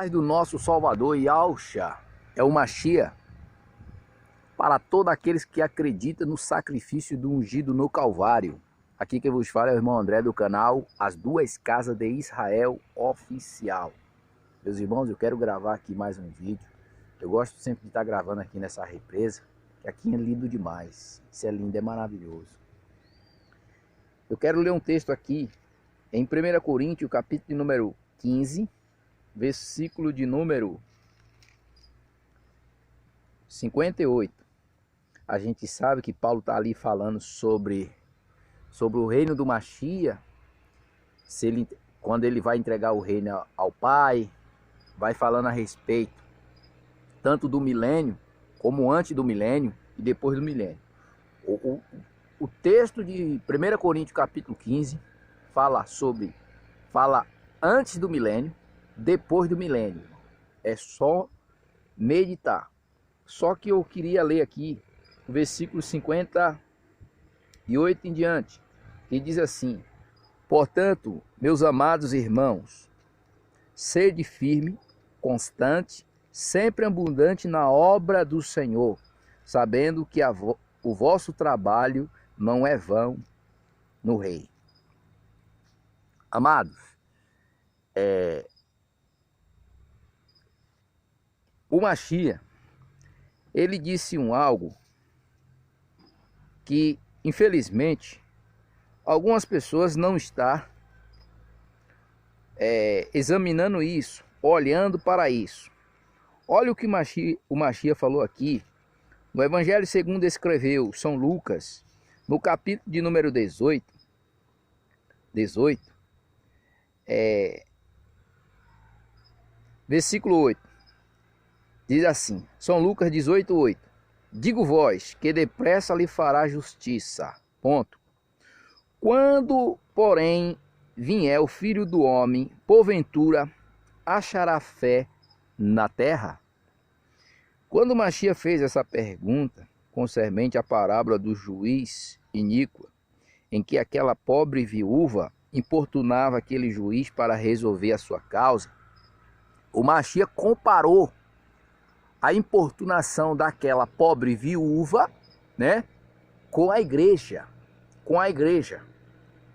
paz do nosso Salvador Yahushua é o Mashiach para todos aqueles que acreditam no sacrifício do ungido no Calvário. Aqui quem vos fala é o irmão André do canal As Duas Casas de Israel Oficial. Meus irmãos, eu quero gravar aqui mais um vídeo. Eu gosto sempre de estar gravando aqui nessa represa, que aqui é lindo demais. Isso é lindo, é maravilhoso. Eu quero ler um texto aqui em 1 Coríntios, capítulo de número 15, versículo de número 58. A gente sabe que Paulo está ali falando sobre o reino do Mashiach, quando ele vai entregar o reino ao Pai, vai falando a respeito tanto do milênio, como antes do milênio e depois do milênio. O texto de 1 Coríntios capítulo 15 fala antes do milênio, depois do milênio. É só meditar. Só que eu queria ler aqui o versículo 58 em diante, que diz assim: portanto, meus amados irmãos, sede firme, constante, sempre abundante na obra do Senhor, sabendo que o vosso trabalho não é vão no Rei. Amados, o Mashiach, ele disse algo que, infelizmente, algumas pessoas não estão examinando isso, olhando para isso. Olha o que o Mashiach falou aqui, no Evangelho segundo escreveu São Lucas, no capítulo de número 18, versículo 8, diz assim, São Lucas 18, 8. Digo vós, que depressa lhe fará justiça. Ponto. Quando, porém, vier o Filho do Homem, porventura, achará fé na terra? Quando Mashiach fez essa pergunta, concernente à parábola do juiz iníquo, em que aquela pobre viúva importunava aquele juiz para resolver a sua causa, o Mashiach comparou a importunação daquela pobre viúva, né, com a igreja,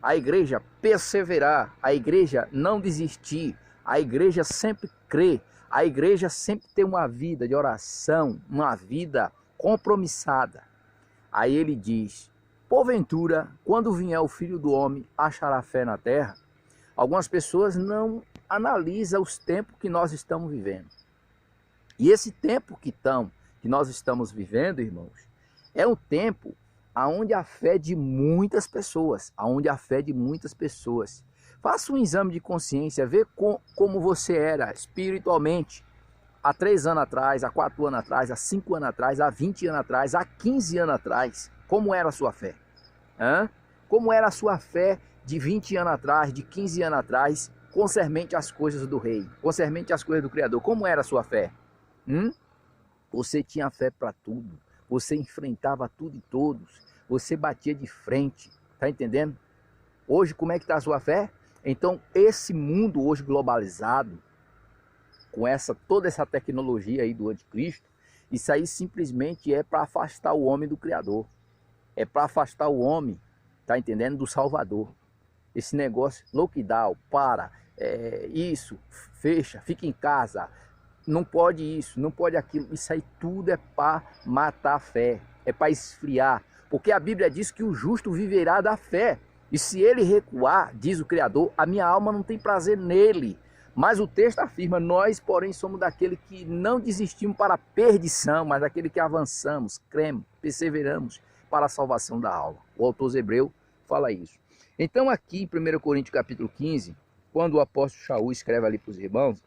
a igreja perseverar, a igreja não desistir, a igreja sempre crer, a igreja sempre ter uma vida de oração, uma vida compromissada. Aí ele diz, porventura, quando vier o Filho do Homem, achará fé na terra? Algumas pessoas não analisam os tempos que nós estamos vivendo. E esse tempo que nós estamos vivendo, irmãos, é um tempo onde a fé de muitas pessoas, Faça um exame de consciência, vê como você era espiritualmente há 3 anos atrás, há 4 anos atrás, há 5 anos atrás, há 20 anos atrás, há 15 anos atrás. Como era a sua fé? Como era a sua fé de 20 anos atrás, de 15 anos atrás, concernente às coisas do Rei, concernente às coisas do Criador? Como era a sua fé? Você tinha fé para tudo, você enfrentava tudo e todos, você batia de frente, tá entendendo? Hoje como é que está a sua fé? Então esse mundo hoje globalizado, com toda essa tecnologia aí do anticristo, isso aí simplesmente é para afastar o homem do Criador, é para afastar o homem, tá entendendo, do Salvador. Esse negócio, lockdown, isso, fecha, fica em casa, não pode isso, não pode aquilo, isso aí tudo é para matar a fé, é para esfriar, porque a Bíblia diz que o justo viverá da fé, e se ele recuar, diz o Criador, a minha alma não tem prazer nele. Mas o texto afirma, nós porém somos daquele que não desistimos para a perdição, mas daquele que avançamos, cremos, perseveramos para a salvação da alma. O autor hebreu fala isso. Então aqui em 1 Coríntios capítulo 15, quando o apóstolo Shaul escreve ali para os irmãos,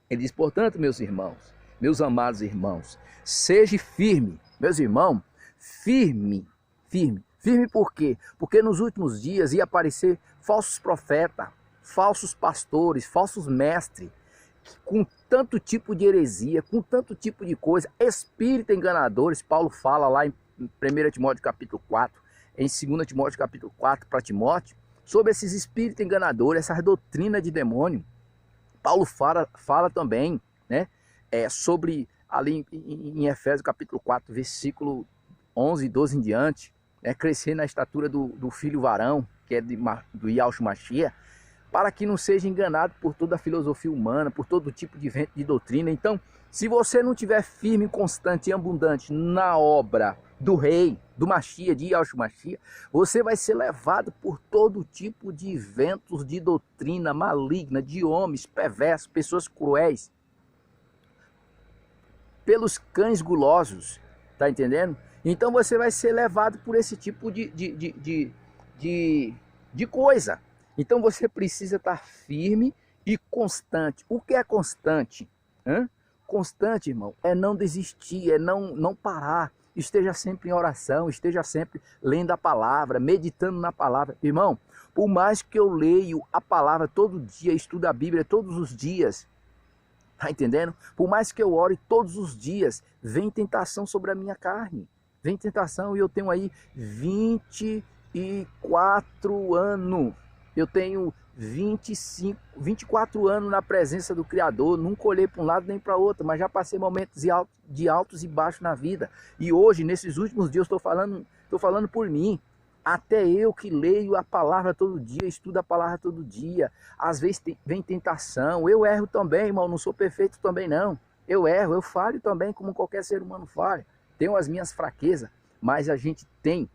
ele diz, portanto, meus irmãos, meus amados irmãos, seja firme, meus irmãos, firme. Firme por quê? Porque nos últimos dias ia aparecer falsos profetas, falsos pastores, falsos mestres, com tanto tipo de heresia, com tanto tipo de coisa, espírito enganadores. Paulo fala lá em 1 Timóteo capítulo 4, em 2 Timóteo capítulo 4 para Timóteo, sobre esses espíritos enganadores, essas doutrinas de demônio. Paulo fala também, né, sobre, ali em Efésios capítulo 4, versículo 11 e 12 em diante, crescer na estatura do filho varão, que é do Yahshua Mashiach, para que não seja enganado por toda a filosofia humana, por todo tipo de vento de doutrina. Então, se você não tiver firme, constante e abundante na obra do rei, do Mashiach, de Yahshua Mashiach, você vai ser levado por todo tipo de ventos de doutrina maligna, de homens perversos, pessoas cruéis, pelos cães gulosos, tá entendendo? Então você vai ser levado por esse tipo de coisa. Então você precisa estar firme e constante. O que é constante? Constante, irmão, é não desistir, é não parar. Esteja sempre em oração, esteja sempre lendo a palavra, meditando na palavra. Irmão, por mais que eu leio a palavra todo dia, estudo a Bíblia todos os dias, tá entendendo? Por mais que eu ore todos os dias, vem tentação sobre a minha carne. Vem tentação e eu tenho aí 24 anos. Eu tenho 24 anos na presença do Criador, nunca olhei para um lado nem para outro, mas já passei momentos de altos e baixos na vida. E hoje, nesses últimos dias, estou falando por mim. Até eu que leio a palavra todo dia, estudo a palavra todo dia, às vezes vem tentação. Eu erro também, irmão, não sou perfeito também não. Eu erro, eu falho também, como qualquer ser humano falha. Tenho as minhas fraquezas, mas a gente tem.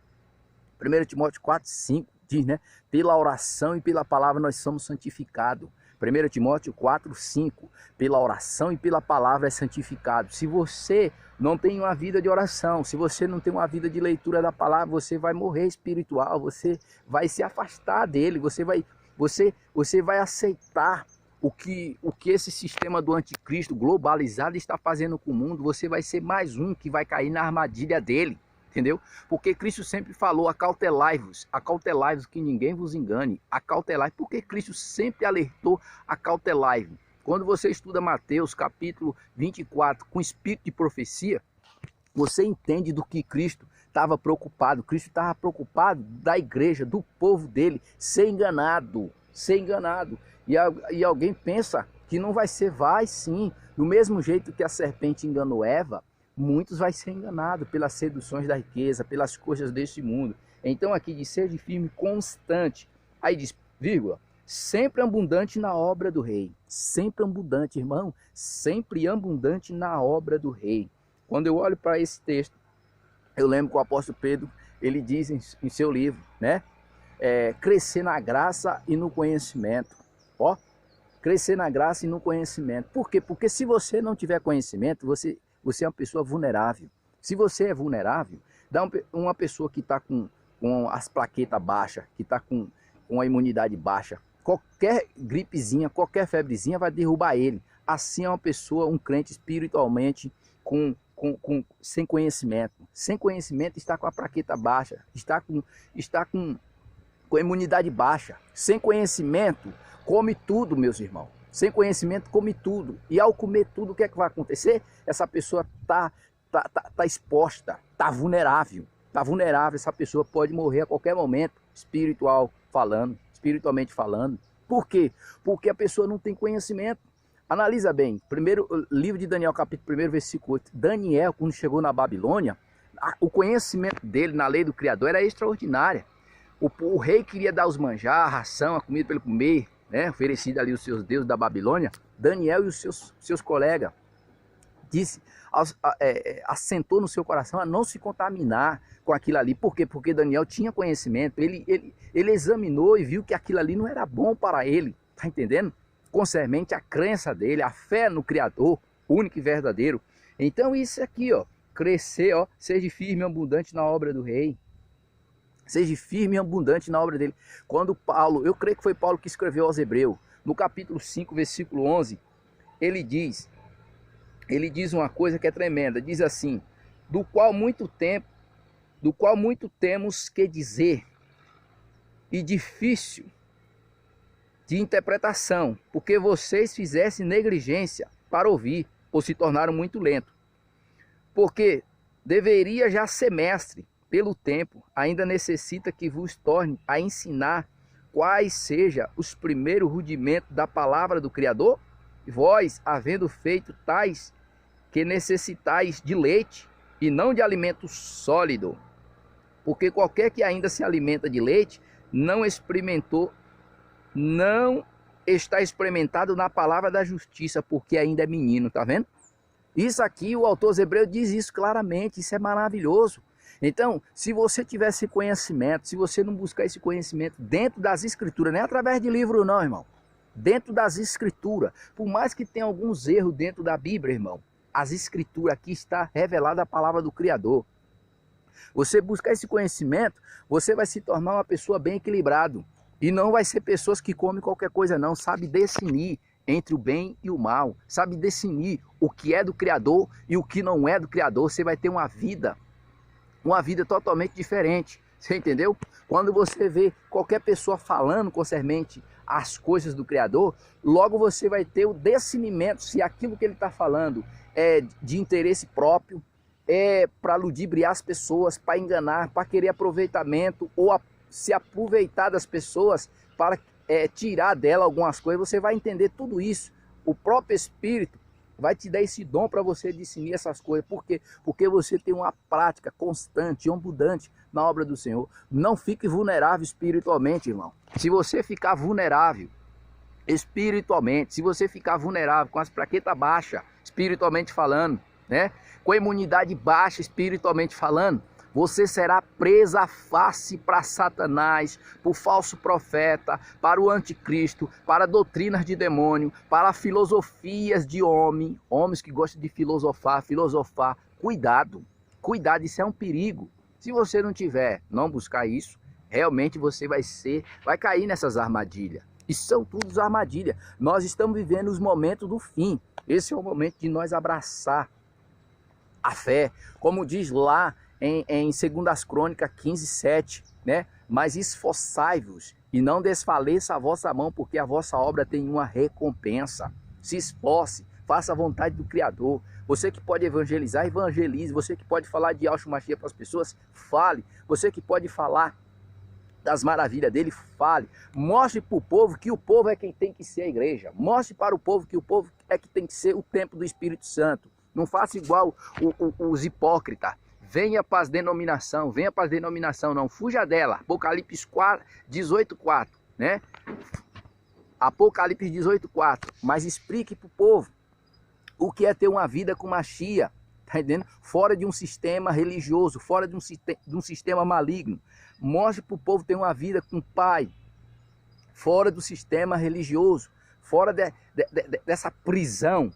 1 Timóteo 4:5 diz, né? Pela oração e pela palavra nós somos santificados. 1 Timóteo 4:5, pela oração e pela palavra é santificado. Se você não tem uma vida de oração, se você não tem uma vida de leitura da palavra, você vai morrer espiritual, você vai se afastar dele, você vai aceitar o que esse sistema do anticristo globalizado está fazendo com o mundo. Você vai ser mais um que vai cair na armadilha dele. Entendeu? Porque Cristo sempre falou, acautelai-vos que ninguém vos engane, acautelai, porque Cristo sempre alertou, acautelai-vos. Quando você estuda Mateus capítulo 24 com espírito de profecia, você entende do que Cristo estava preocupado. Cristo estava preocupado da igreja, do povo dele, ser enganado. E alguém pensa que não vai ser, vai sim, do mesmo jeito que a serpente enganou Eva, muitos vai ser enganado pelas seduções da riqueza, pelas coisas deste mundo. Então aqui diz, seja firme, constante. Aí diz, vírgula, sempre abundante na obra do rei. Sempre abundante, irmão. Sempre abundante na obra do rei. Quando eu olho para esse texto, eu lembro que o apóstolo Pedro, ele diz em seu livro, né? Crescer na graça e no conhecimento. Ó, crescer na graça e no conhecimento. Por quê? Porque se você não tiver conhecimento, você é uma pessoa vulnerável. Se você é vulnerável, dá uma pessoa que está com as plaquetas baixas, que está com a imunidade baixa, qualquer gripezinha, qualquer febrezinha vai derrubar ele. Assim é uma pessoa, um crente espiritualmente sem conhecimento. Sem conhecimento está com a plaqueta baixa, está com a imunidade baixa. Sem conhecimento, come tudo, meus irmãos. Sem conhecimento, come tudo. E ao comer tudo, o que é que vai acontecer? Essa pessoa tá exposta, tá vulnerável. Tá vulnerável, essa pessoa pode morrer a qualquer momento, espiritualmente falando. Por quê? Porque a pessoa não tem conhecimento. Analisa bem, primeiro livro de Daniel, capítulo 1, versículo 8. Daniel, quando chegou na Babilônia, o conhecimento dele na lei do Criador era extraordinário. O rei queria dar os manjar, a ração, a comida para ele comer, né, oferecido ali os seus deuses da Babilônia. Daniel e os seus colegas assentou no seu coração a não se contaminar com aquilo ali. Por quê? Porque Daniel tinha conhecimento, ele examinou e viu que aquilo ali não era bom para ele, tá entendendo? Concernente a crença dele, a fé no Criador, único e verdadeiro. Então isso aqui, ó, crescer, ó, seja firme e abundante na obra do rei. Seja firme e abundante na obra dele. Quando Paulo, eu creio que foi Paulo que escreveu aos Hebreus, no capítulo 5, versículo 11, ele diz uma coisa que é tremenda, diz assim, do qual muito temos que dizer, e difícil de interpretação, porque vocês fizessem negligência para ouvir, ou se tornaram muito lentos. Porque deveria já ser mestre, pelo tempo, ainda necessita que vos torne a ensinar quais sejam os primeiros rudimentos da palavra do Criador? Vós, havendo feito tais que necessitais de leite e não de alimento sólido, porque qualquer que ainda se alimenta de leite não está experimentado na palavra da justiça, porque ainda é menino, tá vendo? Isso aqui, o autor aos Hebreus diz isso claramente, isso é maravilhoso. Então, se você tiver esse conhecimento, se você não buscar esse conhecimento dentro das escrituras, nem através de livro não, irmão, dentro das escrituras, por mais que tenha alguns erros dentro da Bíblia, irmão, as escrituras aqui está revelada a palavra do Criador. Você buscar esse conhecimento, você vai se tornar uma pessoa bem equilibrado. E não vai ser pessoas que comem qualquer coisa não, sabe discernir entre o bem e o mal, sabe discernir o que é do Criador e o que não é do Criador. Você vai ter uma vida totalmente diferente, você entendeu? Quando você vê qualquer pessoa falando concernente às coisas do Criador, logo você vai ter o discernimento se aquilo que ele está falando é de interesse próprio, é para ludibriar as pessoas, para enganar, para querer aproveitamento ou se aproveitar das pessoas para tirar dela algumas coisas. Você vai entender tudo isso. O próprio Espírito vai te dar esse dom para você discernir essas coisas. Por quê? Porque você tem uma prática constante e abundante na obra do Senhor. Não fique vulnerável espiritualmente, irmão. Se você ficar vulnerável espiritualmente, se você ficar vulnerável com as plaquetas baixas, espiritualmente falando, né? Com a imunidade baixa espiritualmente falando, você será presa fácil para Satanás, para o falso profeta, para o anticristo, para doutrinas de demônio, para filosofias de homens que gostam de filosofar. Cuidado, cuidado, isso é um perigo. Se você não buscar isso, realmente você vai cair nessas armadilhas. E são todas armadilhas. Nós estamos vivendo os momentos do fim. Esse é o momento de nós abraçar a fé, como diz lá em 2 Crônicas 15:7, né? Mas esforçai-vos e não desfaleça a vossa mão, porque a vossa obra tem uma recompensa. Se esforce, faça a vontade do Criador. Você que pode evangelizar, evangelize. Você que pode falar de Yahshua Mashiach para as pessoas, fale. Você que pode falar das maravilhas dele, fale. Mostre para o povo que o povo é quem tem que ser a igreja. Mostre para o povo que o povo é que tem que ser o templo do Espírito Santo. Não faça igual os hipócritas. Venha para as denominações, não, fuja dela. Apocalipse 18:4, né? Apocalipse 18:4. Mas explique para o povo o que é ter uma vida com Mashiach, tá entendendo? Fora de um sistema religioso, fora de um sistema maligno. Mostre para o povo ter uma vida com o Pai, fora do sistema religioso, fora dessa prisão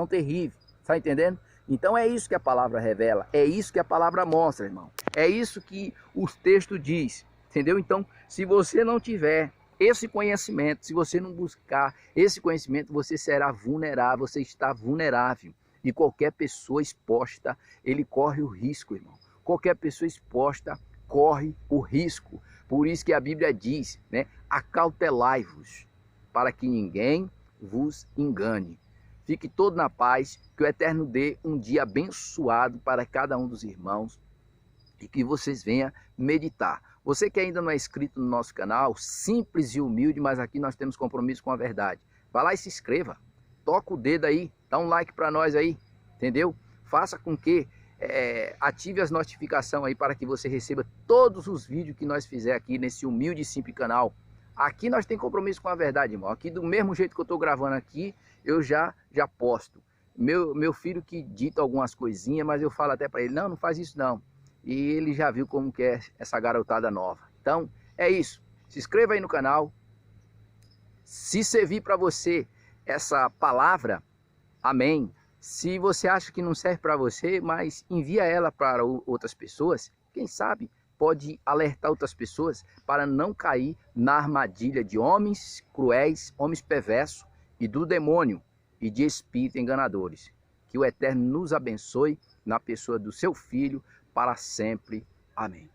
terrível, tá entendendo? Então é isso que a palavra revela, é isso que a palavra mostra, irmão. É isso que o texto diz, entendeu? Então, se você não tiver esse conhecimento, se você não buscar esse conhecimento, você será vulnerável, você está vulnerável. E qualquer pessoa exposta, ele corre o risco, irmão. Qualquer pessoa exposta corre o risco. Por isso que a Bíblia diz, né? Acautelai-vos, para que ninguém vos engane. Fique todo na paz, que o Eterno dê um dia abençoado para cada um dos irmãos e que vocês venham meditar. Você que ainda não é inscrito no nosso canal, simples e humilde, mas aqui nós temos compromisso com a verdade. Vá lá e se inscreva, toca o dedo aí, dá um like para nós aí, entendeu? Faça com que ative as notificações aí para que você receba todos os vídeos que nós fizer aqui nesse humilde e simples canal. Aqui nós temos compromisso com a verdade, irmão. Aqui do mesmo jeito que eu estou gravando aqui, eu já posto. Meu filho que dita algumas coisinhas, mas eu falo até para ele, não faz isso não. E ele já viu como que é essa garotada nova. Então, é isso. Se inscreva aí no canal. Se servir para você essa palavra, amém. Se você acha que não serve para você, mas envia ela para outras pessoas, quem sabe pode alertar outras pessoas para não cair na armadilha de homens cruéis, homens perversos e do demônio e de espíritos enganadores. Que o Eterno nos abençoe na pessoa do seu Filho para sempre. Amém.